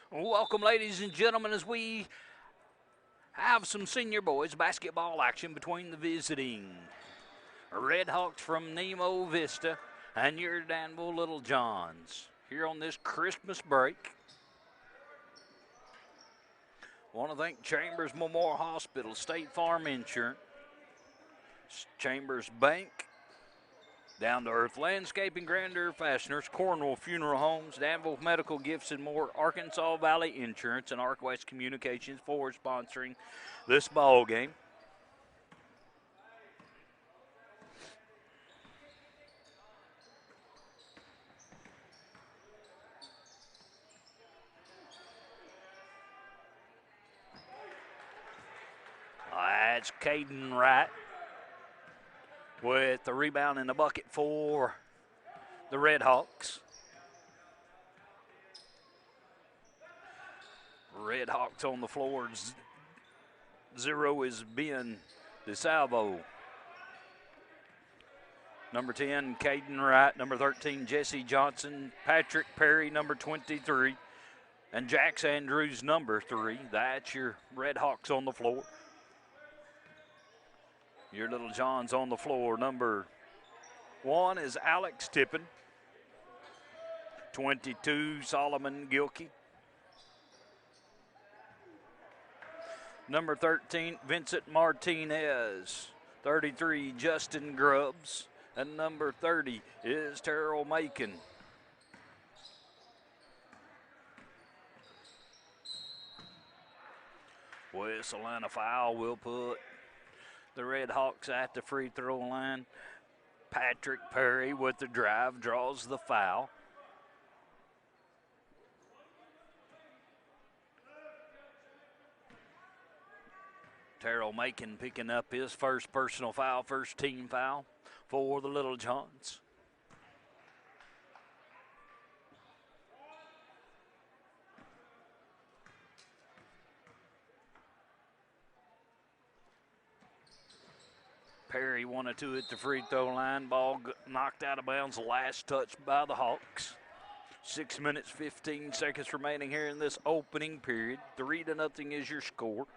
Welcome, ladies and gentlemen, as we have some senior boys basketball action between the visiting Red Hawks from Nemo, Vista, and your Danville Little Johns here on this Christmas break. Want to thank Chambers Memorial Hospital, State Farm Insurance, Chambers Bank, Down to Earth Landscaping, Grandeur Fasteners, Cornwall Funeral Homes, Danville Medical Gifts, and more, Arkansas Valley Insurance, and ArcWest Communications for sponsoring this ball game. That's Caden Wright with the rebound in the bucket for the Red Hawks. Red Hawks on the floor. Zero is Ben DeSalvo. Number 10, Caden Wright. Number 13, Jesse Johnson. Patrick Perry, number 23. And Jax Andrews, number 3. That's your Red Hawks on the floor. Your Little Johns on the floor. Number 1 is Alex Tippin. 22, Solomon Gilkey. Number 13, Vincent Martinez. 33, Justin Grubbs. And number 30 is Terrell Macon. Whistle and a foul will put the Red Hawks at the free throw line. Patrick Perry with the drive draws the foul. Terrell Macon picking up his first personal foul, first team foul for the Little Johns. Perry 1 or 2 at the free throw line. Ball knocked out of bounds. Last touch by the Hawks. 6 minutes, 15 seconds remaining here in this opening period. 3-0 is your score.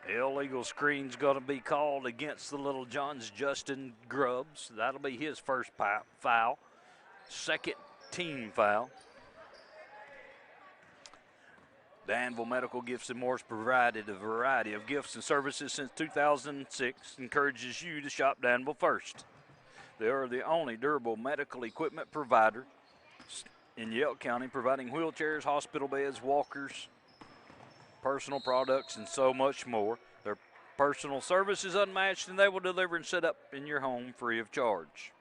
Illegal screen's going to be called against the Little Johns. Justin Grubbs. That'll be his first foul. Second team foul. Danville Medical Gifts and More has provided a variety of gifts and services since 2006. Encourages you to shop Danville first. They are the only durable medical equipment provider in Yelk County, providing wheelchairs, hospital beds, walkers, personal products, and so much more. Their personal service is unmatched, and they will deliver and set up in your home free of charge.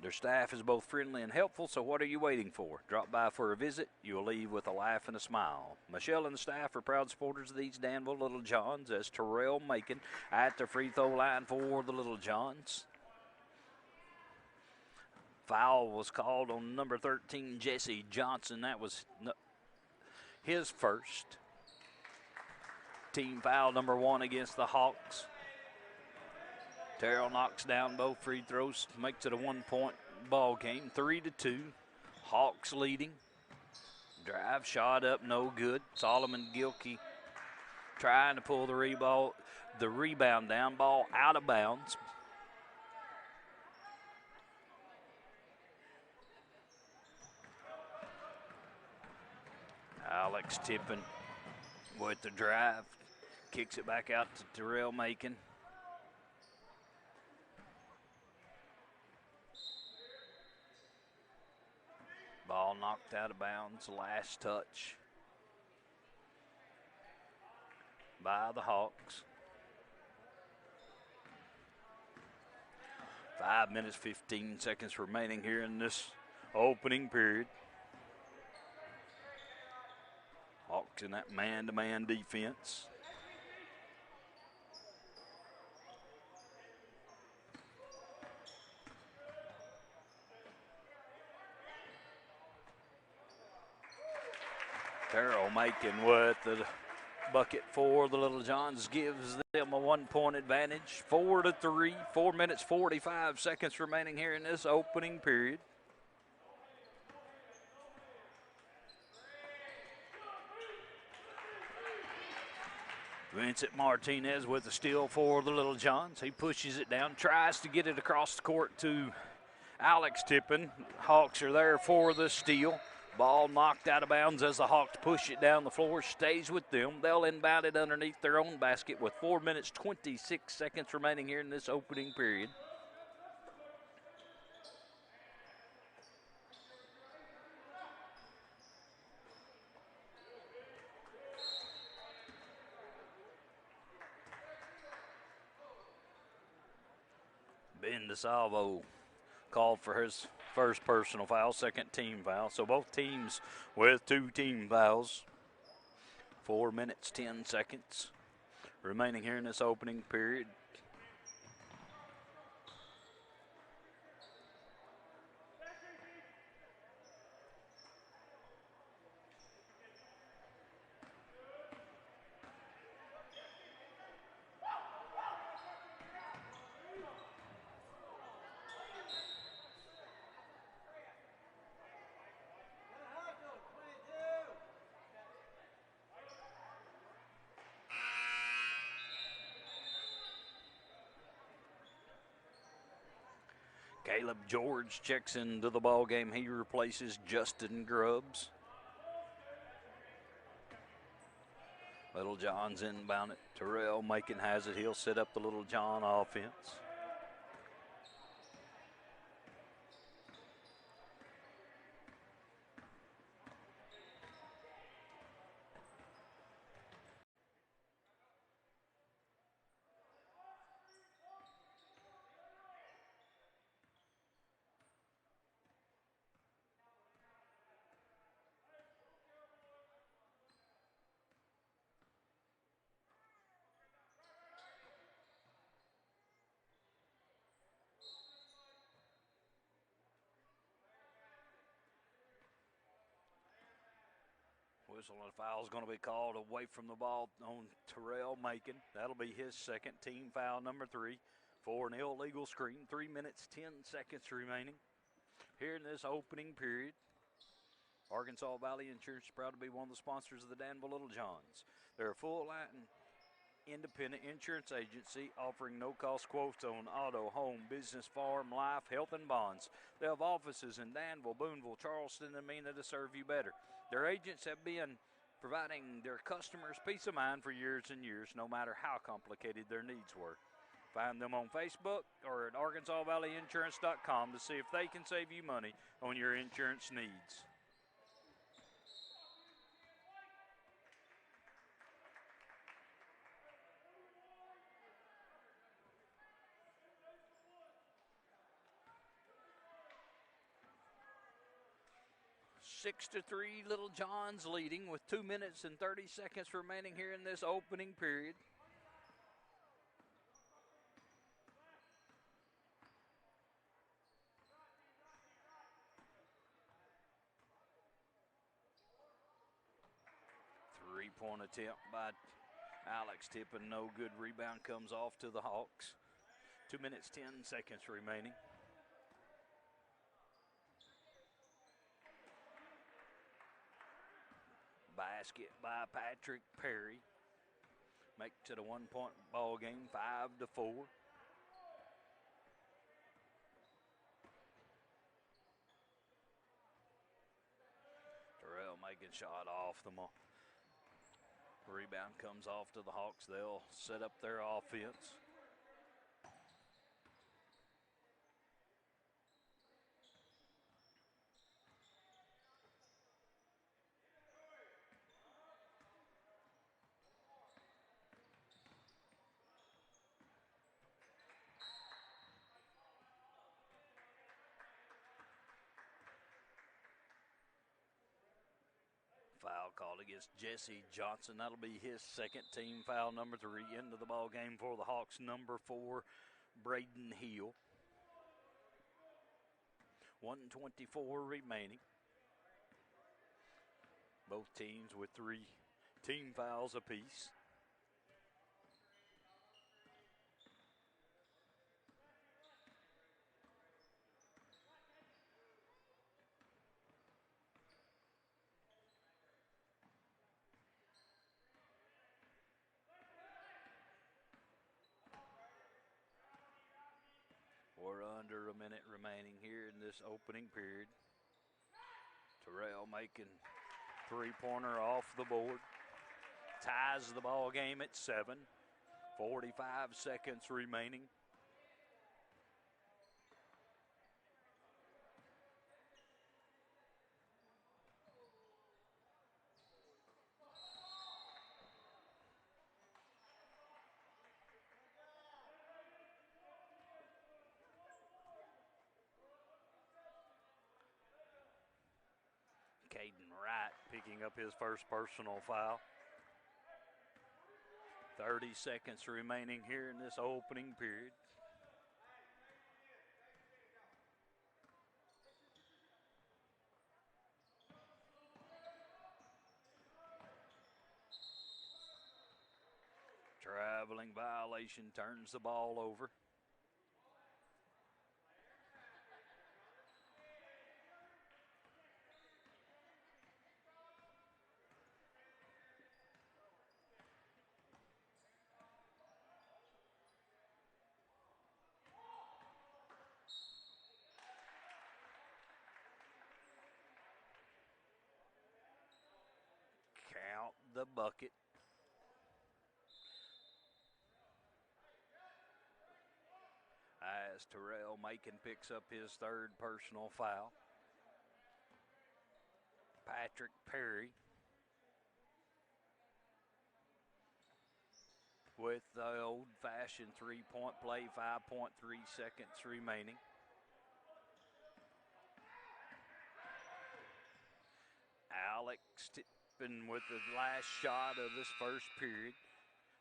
Their staff is both friendly and helpful, so what are you waiting for? Drop by for a visit. You will leave with a laugh and a smile. Michelle and the staff are proud supporters of these Danville Little Johns, as Terrell Macon at the free throw line for the Little Johns. Foul was called on number 13, Jesse Johnson. That was his first. Team foul number 1 against the Hawks. Terrell knocks down both free throws, makes it a 1-point ball game, 3-2. Hawks leading. Drive shot up, no good. Solomon Gilkey trying to pull the rebound down, ball out of bounds. Alex Tippin with the drive, kicks it back out to Terrell Macon. Ball knocked out of bounds, last touch by the Hawks. 5 minutes, 15 seconds remaining here in this opening period. Hawks in that man-to-man defense. Terrell Macon with the bucket for the Little Johns gives them a 1-point advantage. 4-3, 4 minutes 45 seconds remaining here in this opening period. Vincent Martinez with the steal for the Little Johns. He pushes it down, tries to get it across the court to Alex Tippin. Hawks are there for the steal. Ball knocked out of bounds as the Hawks push it down the floor. Stays with them. They'll inbound it underneath their own basket with 4 minutes 26 seconds remaining here in this opening period. Ben DeSalvo called for his first personal foul, second team foul. So both teams with 2 team fouls. 4 minutes, 10 seconds remaining here in this opening period. Caleb George checks into the ball game. He replaces Justin Grubbs. Little John's inbound it. Terrell Macon has it. He'll set up the Little John offense. Whistle and a foul is going to be called away from the ball on Terrell Macon. That'll be his second, team foul number 3 for an illegal screen. 3 minutes, 10 seconds remaining here in this opening period. Arkansas Valley Insurance is proud to be one of the sponsors of the Danville Little Johns. They're a full-line independent insurance agency offering no-cost quotes on auto, home, business, farm, life, health, and bonds. They have offices in Danville, Boonville, Charleston, and Mena to serve you better. Their agents have been providing their customers peace of mind for years and years, no matter how complicated their needs were. Find them on Facebook or at ArkansasValleyInsurance.com to see if they can save you money on your insurance needs. Six to 3, Little John's leading with 2 minutes and 30 seconds remaining here in this opening period. Three-point attempt by Alex Tippin, no good. Rebound comes off to the Hawks. 2 minutes, 10 seconds remaining. Basket by Patrick Perry. Makes it a 1-point ball game, 5-4. Terrell making shot off the mark. Rebound comes off to the Hawks. They'll set up their offense. Foul called against Jesse Johnson. That'll be his second, team foul number 3 into the ball game for the Hawks. Number 4, Braden Hill. 1:24 remaining. Both teams with 3 Team fouls apiece. We're under a minute remaining here in this opening period. Terrell making three-pointer off the board. Ties the ball game at 7. 45 seconds remaining. Caden Wright picking up his first personal foul. 30 seconds remaining here in this opening period. Traveling violation turns the ball over. Count the bucket. As Terrell Macon picks up his third personal foul. Patrick Perry with the old-fashioned three-point play, 5.3 seconds remaining. Alex Tippin with the last shot of this first period.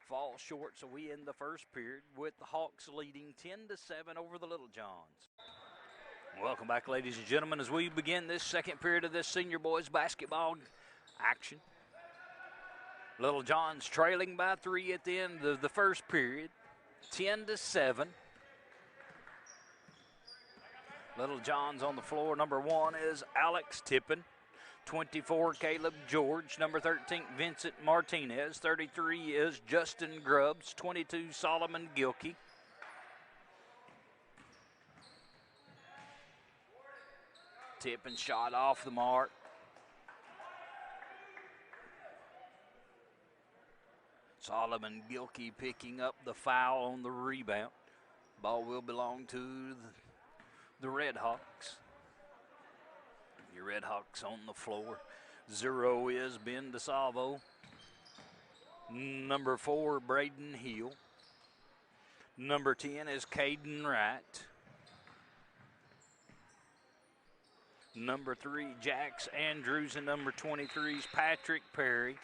Falls short, so we end the first period with the Hawks leading 10-7 over the Little Johns. Welcome back, ladies and gentlemen, as we begin this second period of this senior boys basketball action. Little Johns trailing by 3 at the end of the first period, 10-7. Little Johns on the floor. Number 1 is Alex Tippin. 24, Caleb George. Number 13, Vincent Martinez. 33 is Justin Grubbs. 22, Solomon Gilkey. Tippin shot off the mark. Solomon Gilkey picking up the foul on the rebound. Ball will belong to the Red Hawks. Your Red Hawks on the floor. 0 is Ben DeSalvo. Number 4, Braden Hill. Number 10 is Caden Wright. Number 3, Jax Andrews. And number 23 is Patrick Perry.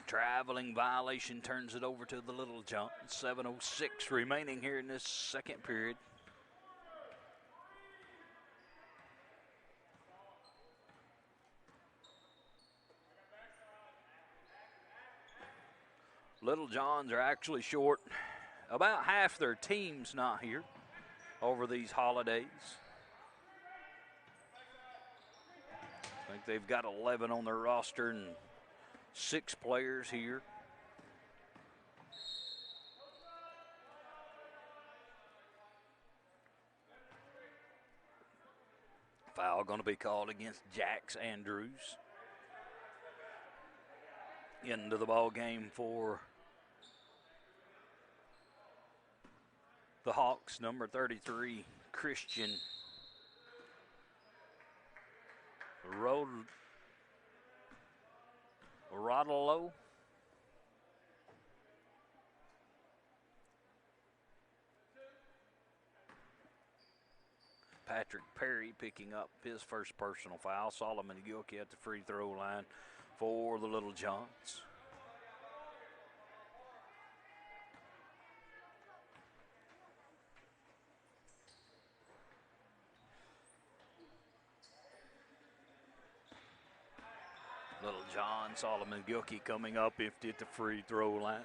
Traveling violation turns it over to the Little Johns. 7:06 remaining here in this second period. Little Johns are actually short. About half their team's not here over these holidays. I think they've got 11 on their roster and 6 players here. Foul going to be called against Jax Andrews. Into the ball game for the Hawks. Number 33, Christian Rodolo. Patrick Perry picking up his first personal foul. Solomon Gilkey at the free throw line for the Little Johns. Little John Solomon Gilkey coming up empty at the free throw line.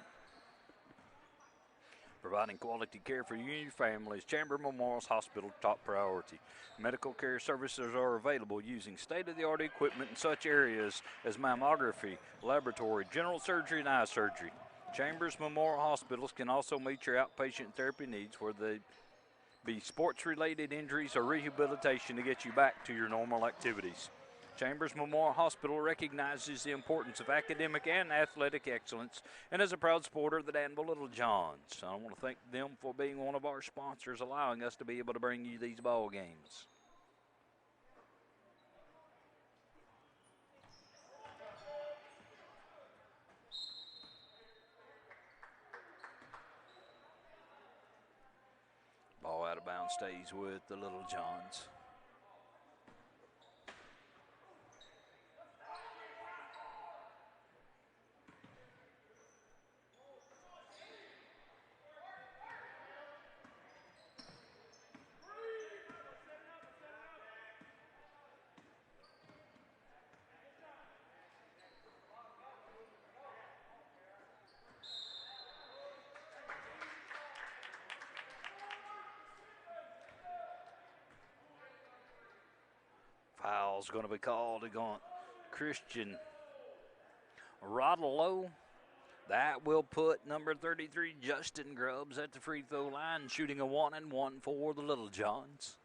Providing quality care for you and your families, Chamber Memorial Hospital top priority. Medical care services are available using state-of-the-art equipment in such areas as mammography, laboratory, general surgery, and eye surgery. Chambers Memorial Hospitals can also meet your outpatient therapy needs, whether they be sports-related injuries or rehabilitation to get you back to your normal activities. Chambers Memorial Hospital recognizes the importance of academic and athletic excellence and is a proud supporter of the Danville Little Johns. I want to thank them for being one of our sponsors, allowing us to be able to bring you these ball games. Ball out of bounds, stays with the Little Johns. Foul's going to be called against Christian Rodelo. That will put number 33, Justin Grubbs, at the free throw line, shooting a 1-and-1 for the Little Johns.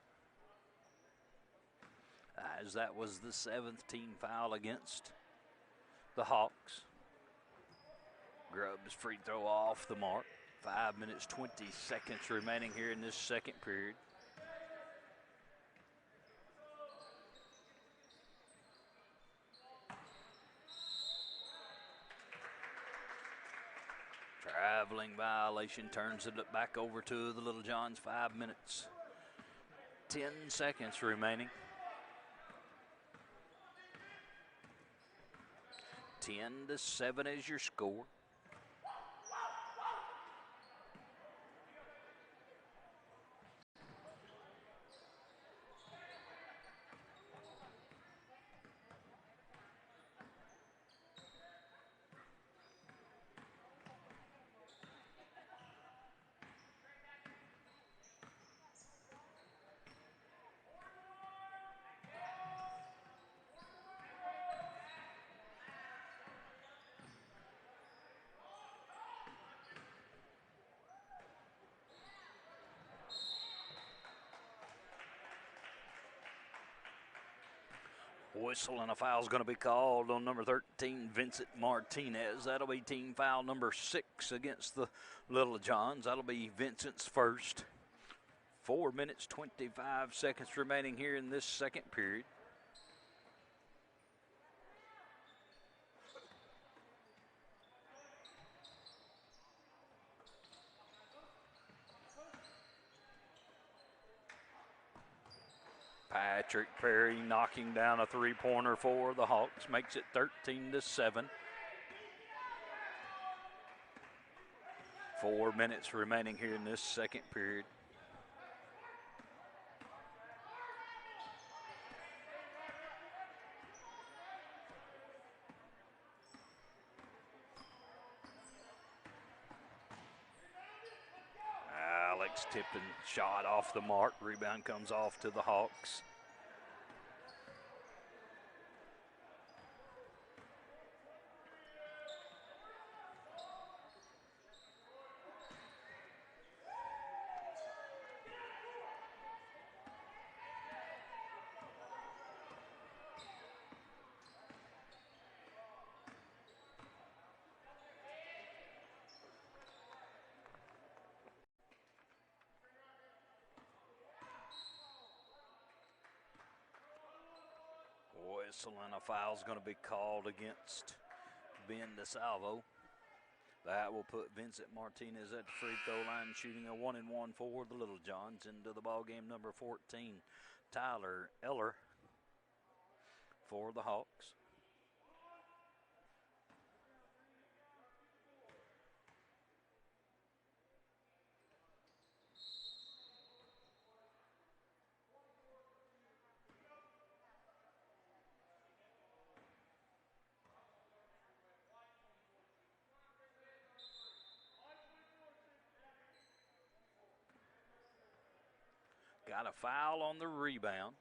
As that was the 7th team foul against the Hawks. Grubbs' free throw off the mark. 5 minutes, 20 seconds remaining here in this second period. Traveling violation turns it back over to the Little Johns. 5 minutes, 10 seconds remaining. 10-7 is your score. Whistle and a foul is going to be called on number 13, Vincent Martinez. That'll be team foul number 6 against the Little Johns. That'll be Vincent's first. 4 minutes, 25 seconds remaining here in this second period. Patrick Perry knocking down a three-pointer for the Hawks, makes it 13-7. 4 minutes remaining here in this second period. Alex Tippin shot off the mark. Rebound comes off to the Hawks. Whistle and a foul is going to be called against Ben DeSalvo. That will put Vincent Martinez at the free throw line, shooting a 1-and-1 for the Little Johns. Into the ball game, number 14, Tyler Eller for the Hawks. Got a foul on the rebound.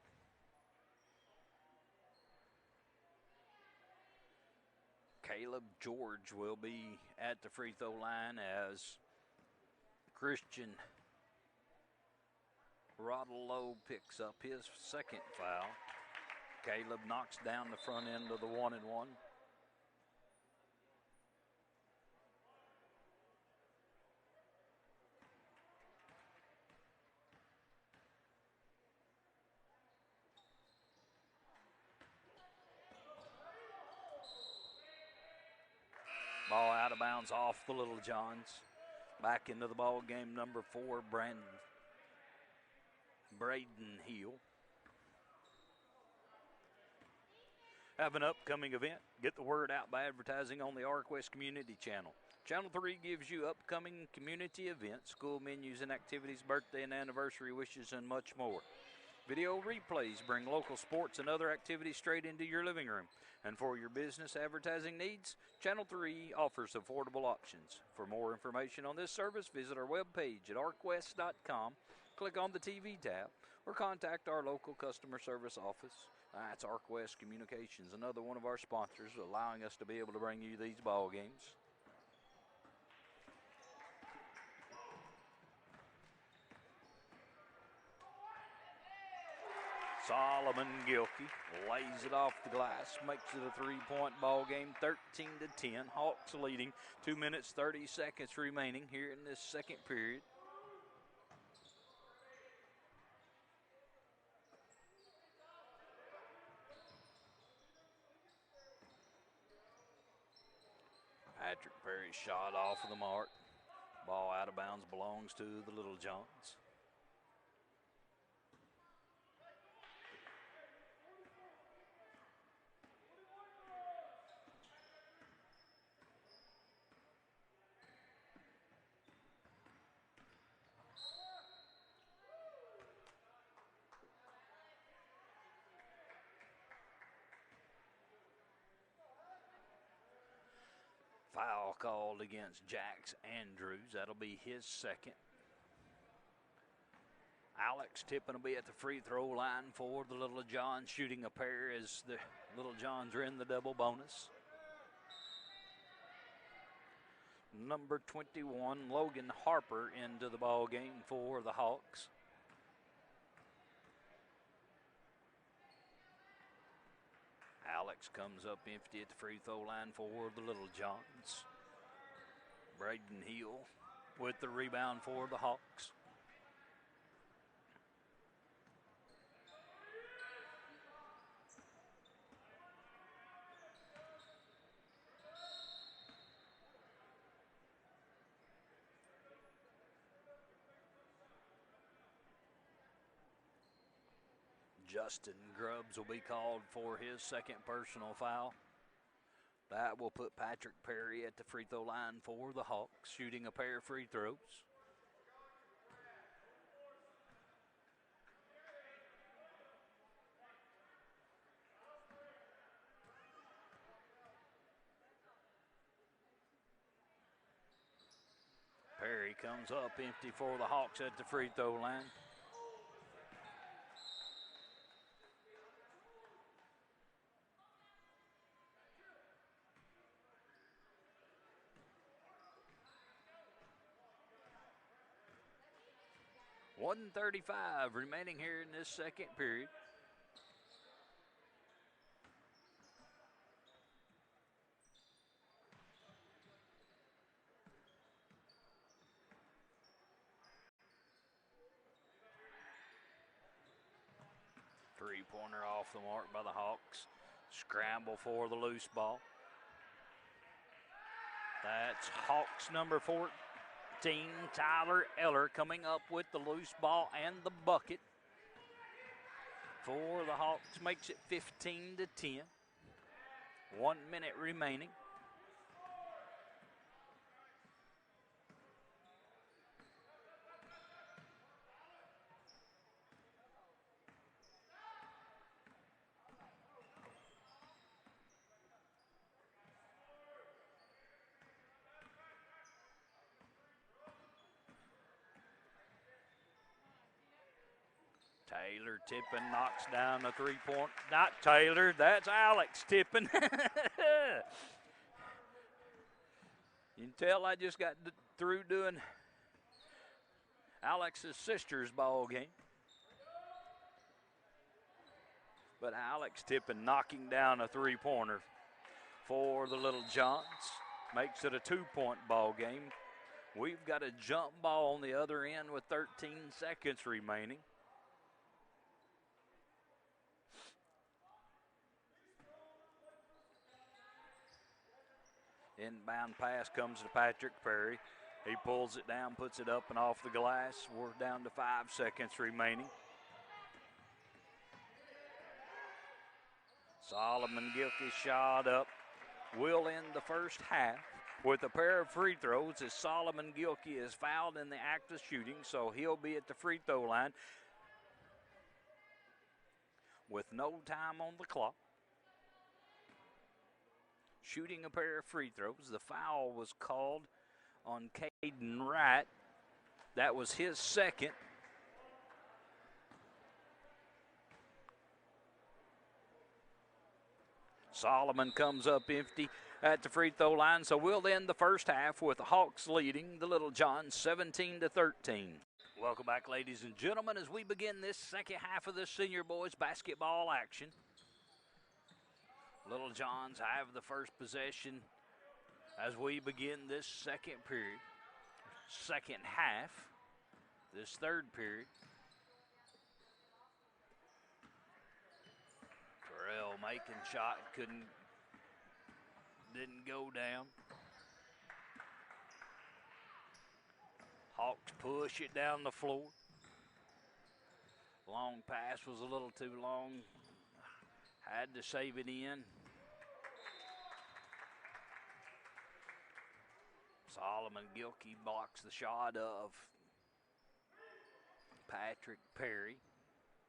Caleb George will be at the free throw line as Christian Rodlow picks up his second foul. Caleb knocks down the front end of the 1-and-1. Ball out of bounds off the Little Johns. Back into the ball game, number 4, Braden Hill. Have an upcoming event? Get the word out by advertising on the ArcWest Community Channel. Channel 3 gives you upcoming community events, school menus and activities, birthday and anniversary wishes, and much more. Video replays bring local sports and other activities straight into your living room. And for your business advertising needs, Channel 3 offers affordable options. For more information on this service, visit our webpage at arcwest.com, click on the TV tab, or contact our local customer service office. That's ArcWest Communications, another one of our sponsors, allowing us to be able to bring you these ball games. Solomon Gilkey lays it off the glass, makes it a 3-point ball game, 13-10. Hawks leading, 2 minutes, 30 seconds remaining here in this second period. Patrick Perry shot off of the mark. Ball out of bounds, belongs to the Little Johns. Foul called against Jax Andrews. That'll be his second. Alex Tippin will be at the free throw line for the Little Johns, shooting a pair as the Little Johns are in the double bonus. Number 21, Logan Harper, into the ball game for the Hawks. Alex comes up empty at the free throw line for the Little Johns. Braden Hill with the rebound for the Hawks. Justin Grubbs will be called for his second personal foul. That will put Patrick Perry at the free throw line for the Hawks, shooting a pair of free throws. Perry comes up empty for the Hawks at the free throw line. .135 remaining here in this second period. Three-pointer off the mark by the Hawks. Scramble for the loose ball. That's Hawks number 14, Tyler Eller, coming up with the loose ball and the bucket. For the Hawks, makes it 15-10. 1 minute remaining. Taylor tipping, knocks down the three-point. Not Taylor, that's Alex tipping. You can tell I just got through doing Alex's sister's ball game. But Alex tipping, knocking down a three-pointer for the Little Johns. Makes it a 2-point ball game. We've got a jump ball on the other end with 13 seconds remaining. Inbound pass comes to Patrick Perry. He pulls it down, puts it up and off the glass. We're down to 5 seconds remaining. Solomon Gilkey shot up. Will end the first half with a pair of free throws as Solomon Gilkey is fouled in the act of shooting, so he'll be at the free throw line with no time on the clock. Shooting a pair of free throws. The foul was called on Caden Wright. That was his second. Solomon comes up empty at the free throw line, so we'll end the first half with the Hawks leading the Little Johns 17-13. Welcome back, ladies and gentlemen, as we begin this second half of the senior boys basketball action. Little Johns have the first possession as we begin this second period, second half, this third period. Terrell making shot, didn't go down. Hawks push it down the floor. Long pass was a little too long. Had to save it in. Solomon Gilkey blocks the shot of Patrick Perry.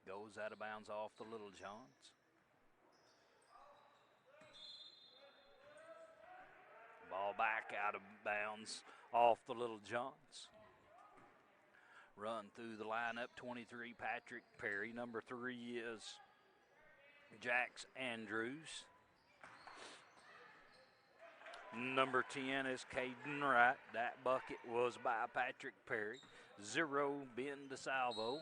Goes out of bounds off the Little Johns. Ball back out of bounds off the Little Johns. Run through the lineup, 23, Patrick Perry. Number 3 is Jax Andrews. Number 10 is Caden Wright. That bucket was by Patrick Perry. 0, Ben DeSalvo.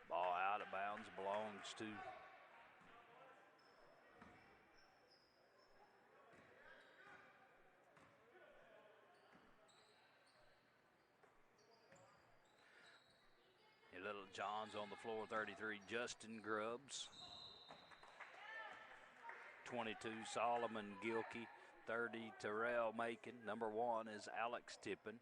Ball out of bounds, belongs to Little Johns on the floor, 33, Justin Grubbs. 22, Solomon Gilkey. 30, Terrell Macon. Number 1 is Alex Tippin.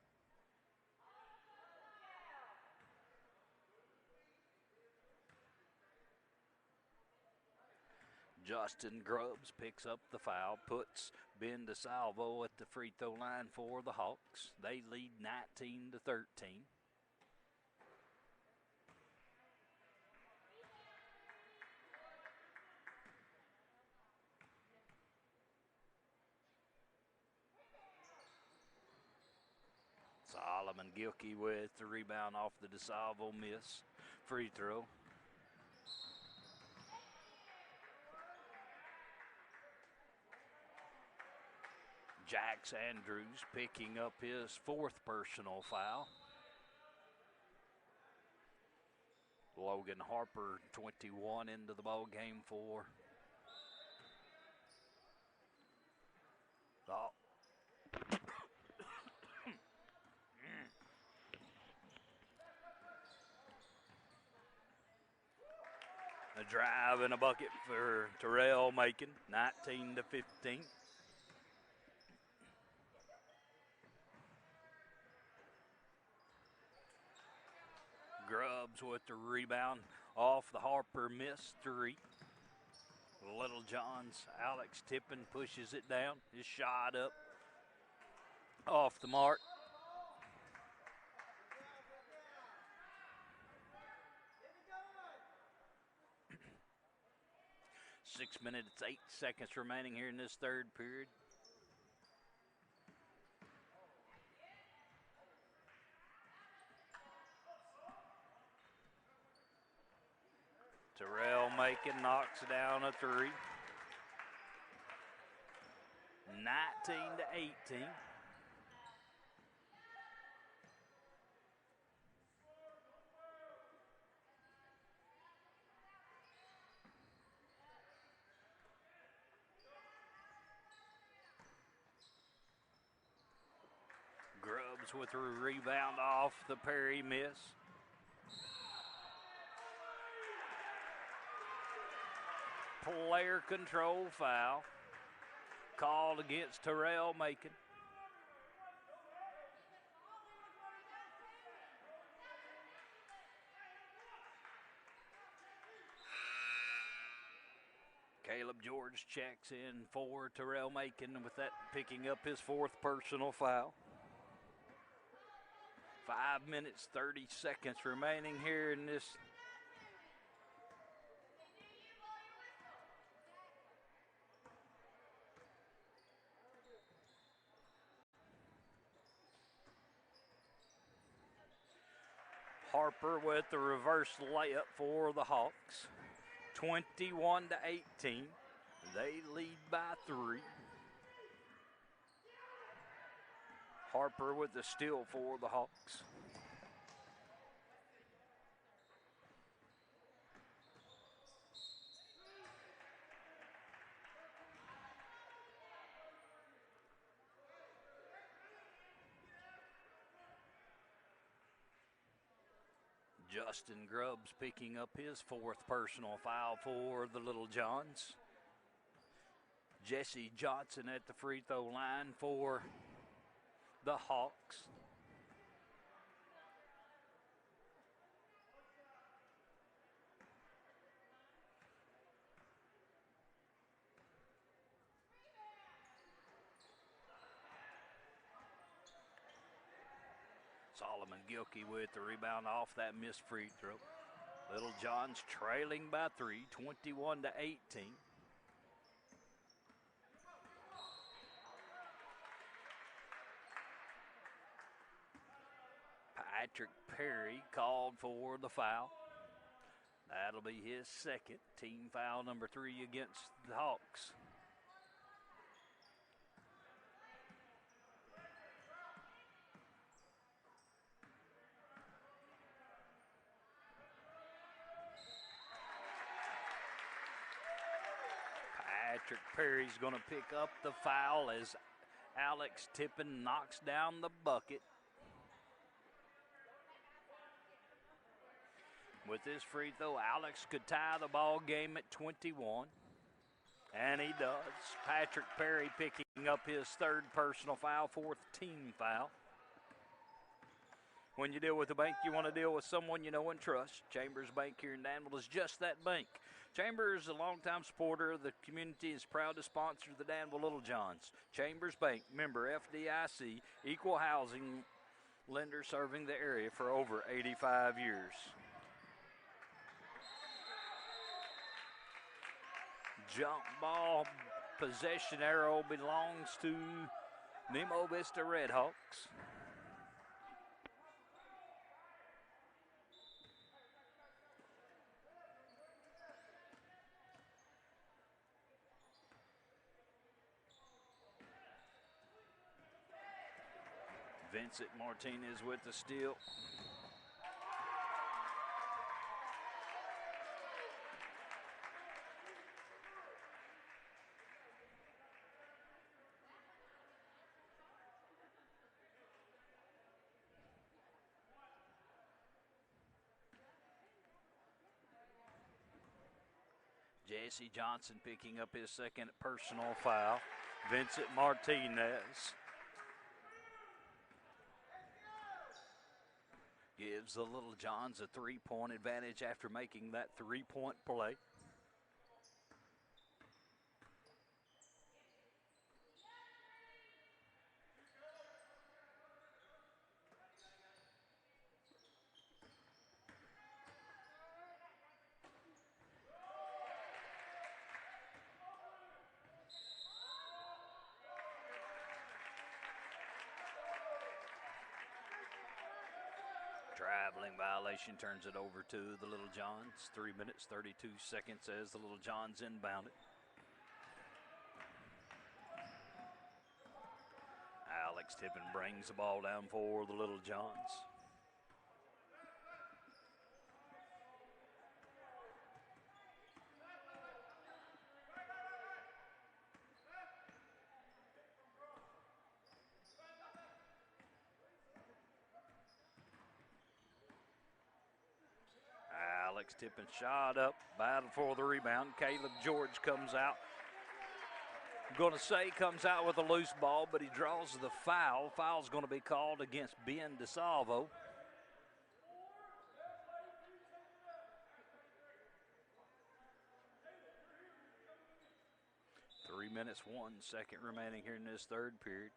Justin Grubbs picks up the foul, puts Ben DeSalvo at the free throw line for the Hawks. They lead 19-13. Solomon Gilkey with the rebound off the DeSalvo miss. Free throw. Jax Andrews picking up his 4th personal foul. Logan Harper, 21, into the ball game for a drive and a bucket for Terrell Macon, 19-15. Grubbs with the rebound off the Harper missed 3. Little Johns, Alex Tippin pushes it down. His shot up off the mark. 6 minutes, 8 seconds remaining here in this third period. Terrell Macon knocks down a three. 19-18. Grubbs with a rebound off the Perry miss. Player control foul called against Terrell Macon. Caleb George checks in for Terrell Macon with that picking up his fourth personal foul. 5 minutes, 30 seconds remaining here in this. Harper with the reverse layup for the Hawks. 21-18. They lead by 3. Harper with the steal for the Hawks. Justin Grubbs picking up his fourth personal foul for the Little Johns. Jesse Johnson at the free throw line for the Hawks. Solomon Gilkey with the rebound off that missed free throw. Little Johns trailing by 3, 21-18. Patrick Perry called for the foul. That'll be his second. Team foul number 3 against the Hawks. Patrick Perry's going to pick up the foul as Alex Tippin knocks down the bucket. With this free throw, Alex could tie the ball game at 21. And he does. Patrick Perry picking up his third personal foul, fourth team foul. When you deal with a bank, you want to deal with someone you know and trust. Chambers Bank here in Danville is just that bank. Chambers is a longtime supporter of the community, is proud to sponsor the Danville Little Johns. Chambers Bank, member FDIC, equal housing lender serving the area for over 85 years. Jump ball possession arrow belongs to Nemo Vista Redhawks. Vincent Martinez with the steal. Jesse Johnson picking up his second personal foul. Vincent Martinez gives the Little Johns a 3-point advantage after making that 3-point play. Traveling violation turns it over to the Little Johns. 3 minutes, 32 seconds as the Little Johns inbound it. Alex Tippin brings the ball down for the Little Johns. Alex Tippin shot up, battle for the rebound. Caleb George comes out. I'm going to say comes out with a loose ball, but he draws the foul. Foul's going to be called against Ben DeSalvo. Three minutes, 1 second remaining here in this third period.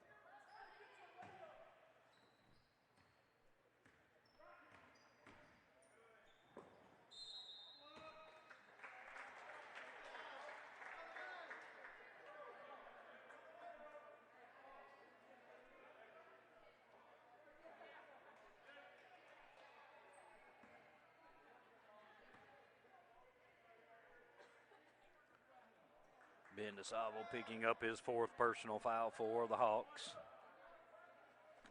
Ben DeSalvo picking up his 4th personal foul for the Hawks.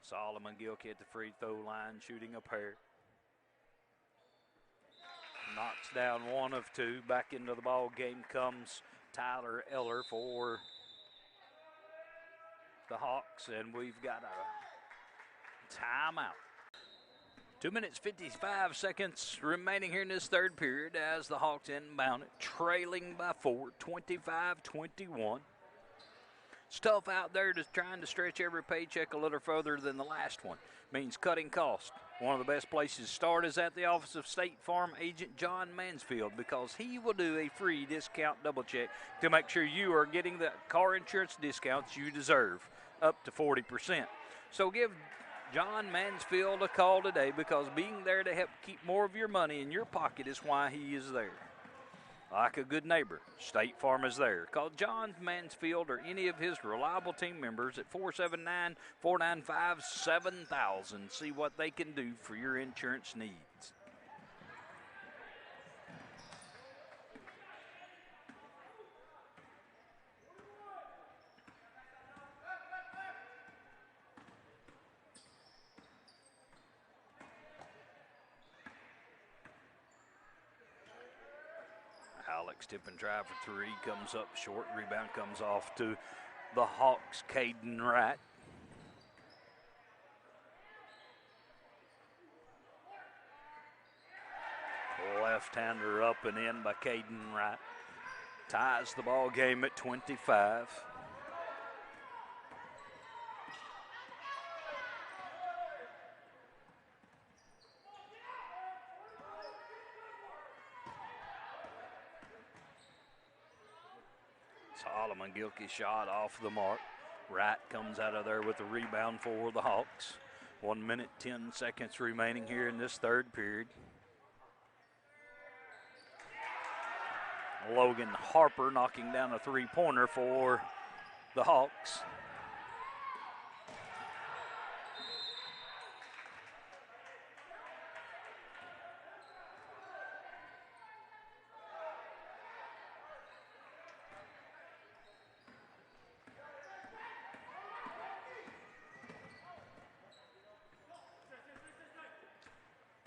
Solomon Gilkey at the free throw line shooting a pair. Knocks down 1 of 2. Back into the ball game comes Tyler Eller for the Hawks, and we've got a timeout. 2 minutes, 55 seconds remaining here in this third period as the Hawks inbound it, trailing by 4, 25-21. It's tough out there just trying to stretch every paycheck a little further than the last one. Means cutting costs. One of the best places to start is at the office of State Farm agent John Mansfield, because he will do a free discount double check to make sure you are getting the car insurance discounts you deserve, up to 40%. So give John Mansfield a call today, because being there to help keep more of your money in your pocket is why he is there. Like a good neighbor, State Farm is there. Call John Mansfield or any of his reliable team members at 479-495-7000. See what they can do for your insurance needs. Alex Tippin drive for 3, comes up short. Rebound comes off to the Hawks, Caden Wright. Left-hander up and in by Caden Wright. Ties the ball game at 25. Solomon Gilkey shot off the mark. Wright comes out of there with the rebound for the Hawks. 1 minute, 10 seconds remaining here in this third period. Logan Harper knocking down a three-pointer for the Hawks.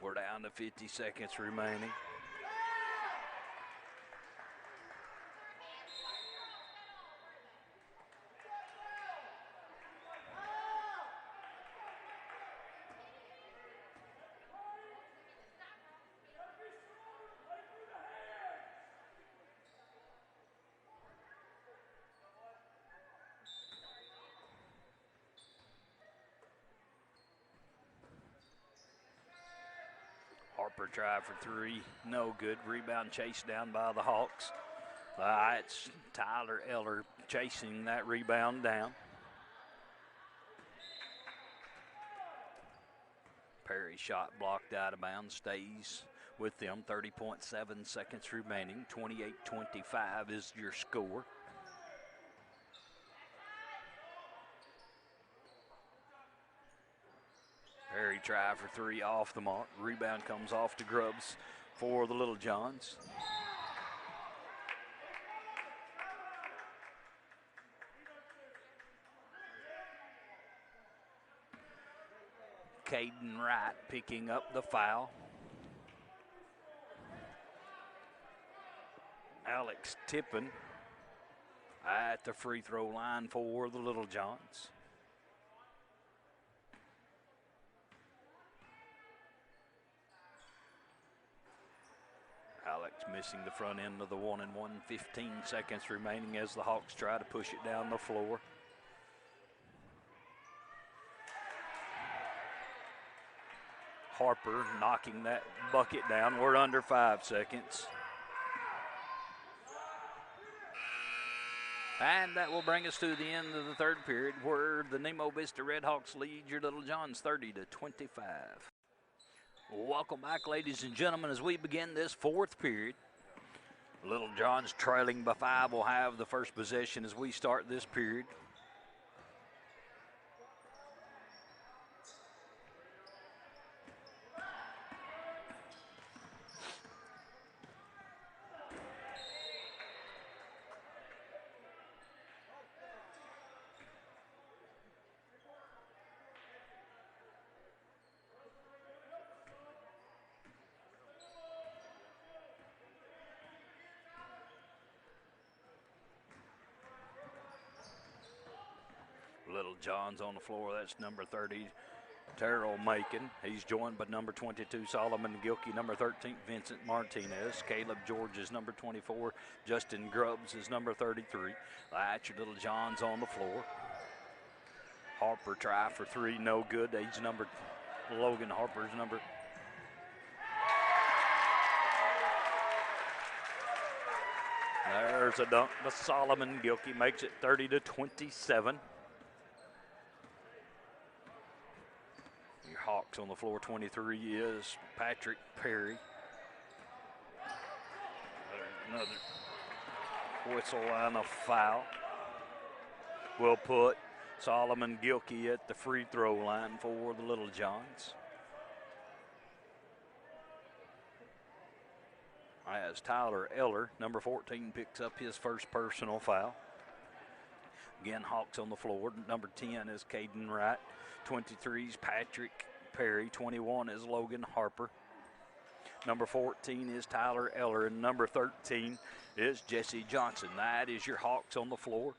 We're down to 50 seconds remaining. Harper tried for 3, no good. Rebound chased down by the Hawks. It's Tyler Eller chasing that rebound down. Perry shot blocked out of bounds, stays with them. 30.7 seconds remaining. 28-25 is your score. Perry try for three off the mark. Rebound comes off to Grubbs for the Little Johns. Caden Wright picking up the foul. Alex Tippin at the free throw line for the Little Johns. Alex missing the front end of the 1-1, 15 seconds remaining as the Hawks try to push it down the floor. Harper knocking that bucket down. We're under 5 seconds. And that will bring us to the end of the third period, where the Nemo Vista Redhawks lead your Little Johns 30-25. Welcome back, ladies and gentlemen, as we begin this fourth period. Little Johns trailing by 5 will have the first possession as we start this period. Little John's on the floor. That's number 30, Terrell Macon. He's joined by number 22, Solomon Gilkey, number 13, Vincent Martinez. Caleb George is number 24. Justin Grubbs is number 33. That's your Little John's on the floor. Harper try for three, no good. He's number, Logan Harper's number. There's a dunk by Solomon Gilkey, makes it 30-27. Your Hawks on the floor, 23 is Patrick Perry. There's another whistle and a foul. We'll put Solomon Gilkey at the free throw line for the Little Johns. As Tyler Eller, number 14, picks up his first personal foul. Again, Hawks on the floor. Number 10 is Caden Wright. 23 is Patrick Perry. 21 is Logan Harper. Number 14 is Tyler Eller. And number 13 is Jesse Johnson. That is your Hawks on the floor.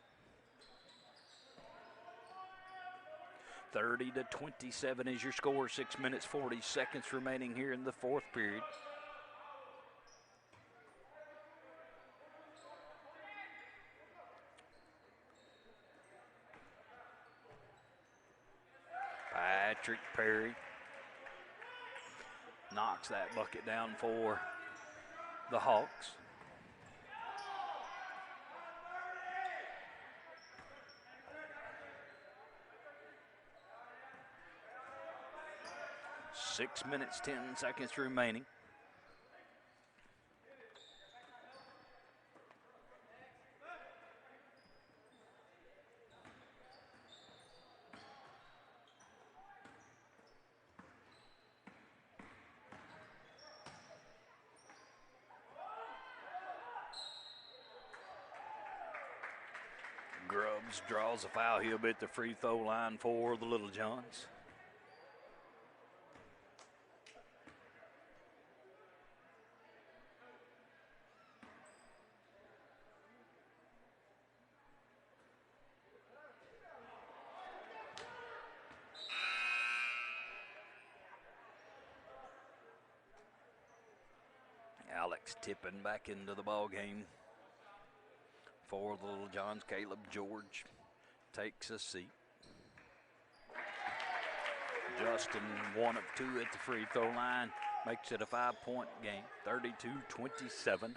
30-27 is your score. 6 minutes, 40 seconds remaining here in the fourth period. Patrick Perry knocks that bucket down for the Hawks. Six minutes, 10 seconds remaining. Grubbs draws a foul. He'll be at the free throw line for the Little Johns. Alex Tippin back into the ball game for the Little Johns. Caleb George takes a seat. Justin, 1 of 2 at the free throw line, makes it a 5-point game. 32-27,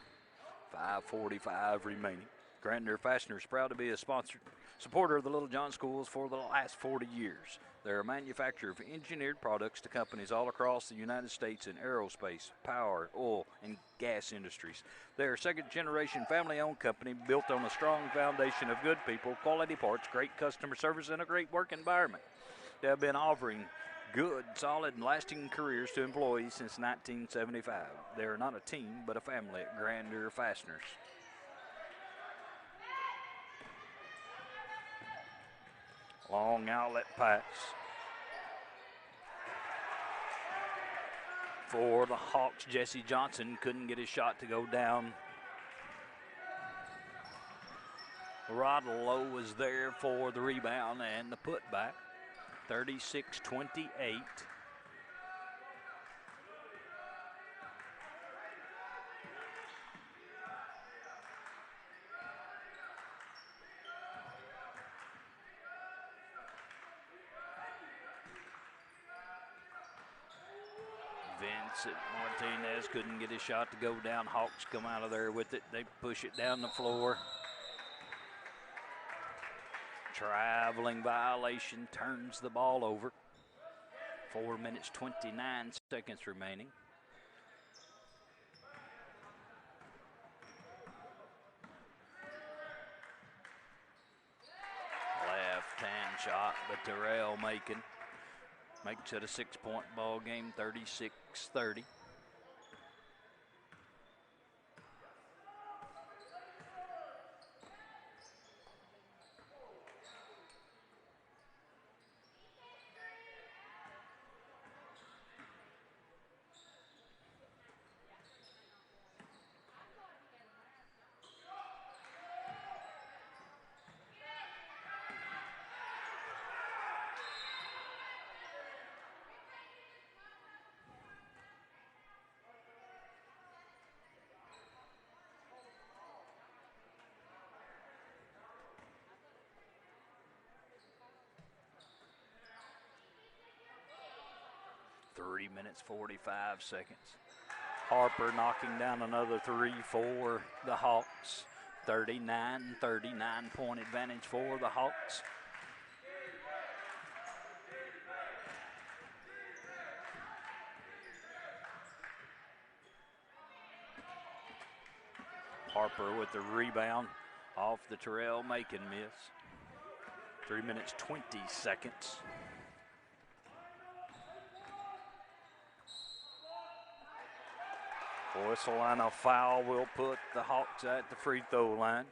5:45 remaining. Grandeur Fastener is proud to be a supporter of the Little John schools for the last 40 years. They're a manufacturer of engineered products to companies all across the United States in aerospace, power, oil, and gas industries. They're a second-generation family-owned company built on a strong foundation of good people, quality parts, great customer service, and a great work environment. They have been offering good, solid, and lasting careers to employees since 1975. They are not a team, but a family at Grandeur Fasteners. Long outlet pass for the Hawks. Jesse Johnson couldn't get his shot to go down. Rod Lowe was there for the rebound and the putback. 36-28. Vincent Martinez couldn't get his shot to go down. Hawks come out of there with it. They push it down the floor. Traveling violation turns the ball over. 4 minutes, 29 seconds remaining. Left-hand shot, but Terrell Macon makes it a 6-point ball game, 36-30. Three minutes, 45 seconds. Harper knocking down another three for the Hawks. 39-30, 9-point advantage for the Hawks. Harper with the rebound off the Terrell Macon miss. 3 minutes, 20 seconds. Whistle and a foul will put the Hawks at the free throw line.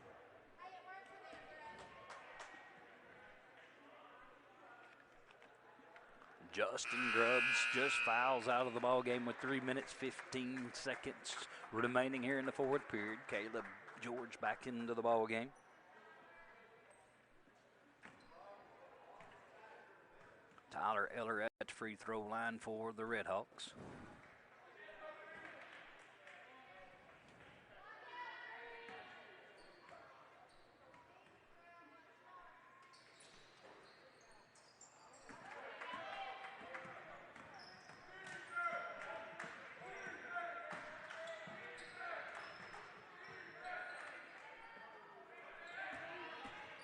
Justin Grubbs just fouls out of the ball game with 3 minutes, 15 seconds remaining here in the fourth period. Caleb George back into the ball game. Tyler Eller at the free throw line for the Red Hawks.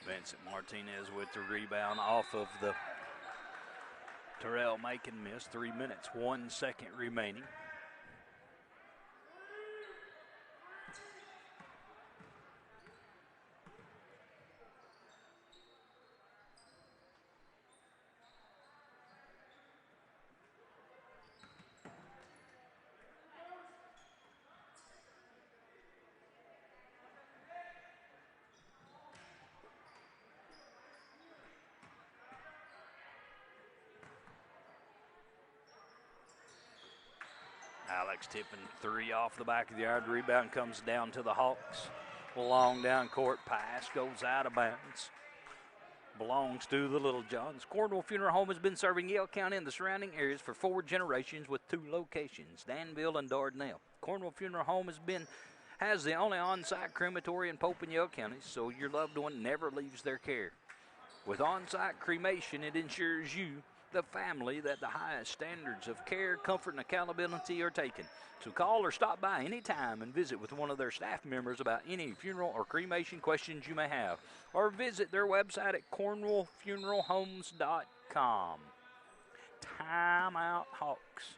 Vincent Martinez with the rebound off of the Terrell Macon miss. 3 minutes, 1 second remaining. Alex Tippin, three off the back of the yard. Rebound comes down to the Hawks. Long down court pass goes out of bounds. Belongs to the Little Johns. Cornwall Funeral Home has been serving Yale County and the surrounding areas for 4 generations with 2 locations, Danville and Dardanelle. Cornwall Funeral Home has the only on-site crematory in Pope and Yale counties, so your loved one never leaves their care. With on-site cremation, it ensures you, the family, that the highest standards of care, comfort, and accountability are taken. So call or stop by anytime and visit with one of their staff members about any funeral or cremation questions you may have. Or visit their website at cornwallfuneralhomes.com. Timeout, Hawks.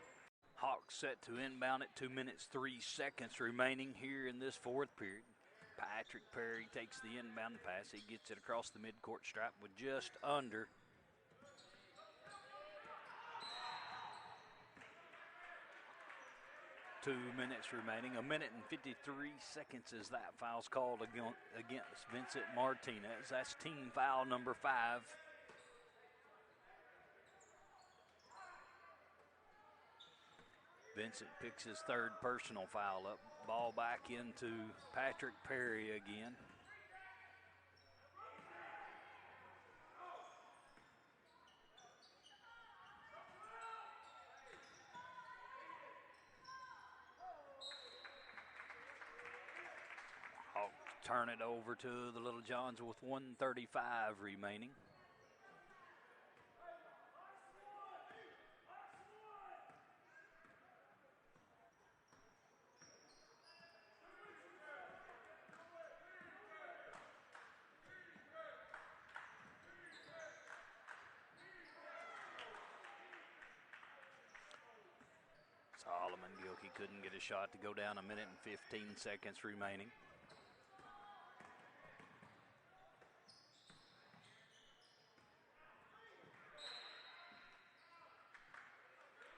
Hawks set to inbound at 2 minutes, 3 seconds remaining here in this fourth period. Patrick Perry takes the inbound pass. He gets it across the midcourt stripe with just under 2 minutes remaining. 1 minute and 53 seconds as that foul's called against Vincent Martinez. That's team foul number 5. Vincent picks his 3rd personal foul up. Ball back into Patrick Perry again. Hawks turn it over to the Little Johns with 1:35 remaining. Solomon Gilkey couldn't get a shot to go down. 1 minute and 15 seconds remaining.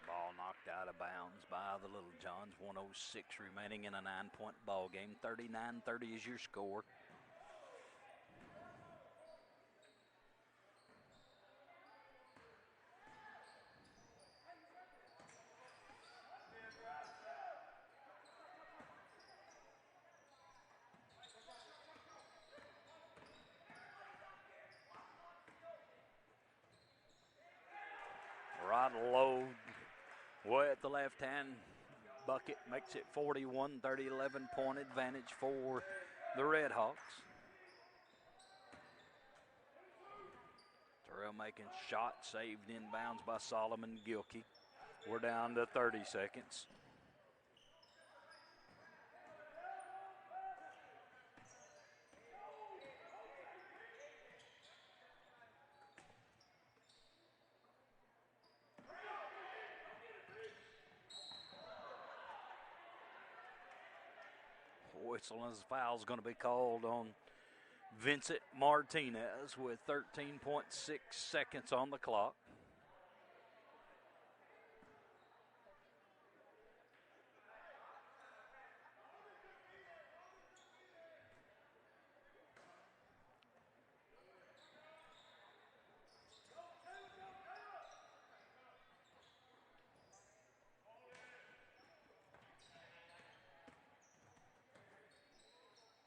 Ball knocked out of bounds by the Little Johns. 1:06 remaining in a 9-point ball game. 39-30 is your score. Right low, way at the left-hand bucket, makes it 41-30, 11-point advantage for the Red Hawks. Terrell making shot, saved inbounds by Solomon Gilkey. We're down to 30 seconds. Whistle and foul's going to be called on Vincent Martinez with 13.6 seconds on the clock.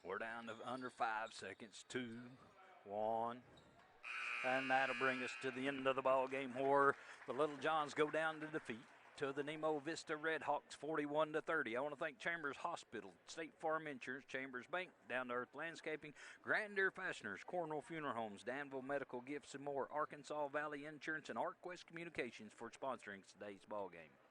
We're down to under 5 seconds. 2, 1. And that'll bring us to the end of the ball game where the Little Johns go down to defeat to the Nemo Vista Red Hawks 41-30. I want to thank Chambers Hospital, State Farm Insurance, Chambers Bank, Down to Earth Landscaping, Grandeur Fasteners, Cornwall Funeral Homes, Danville Medical Gifts and more, Arkansas Valley Insurance, and ArcWest Communications for sponsoring today's ball game.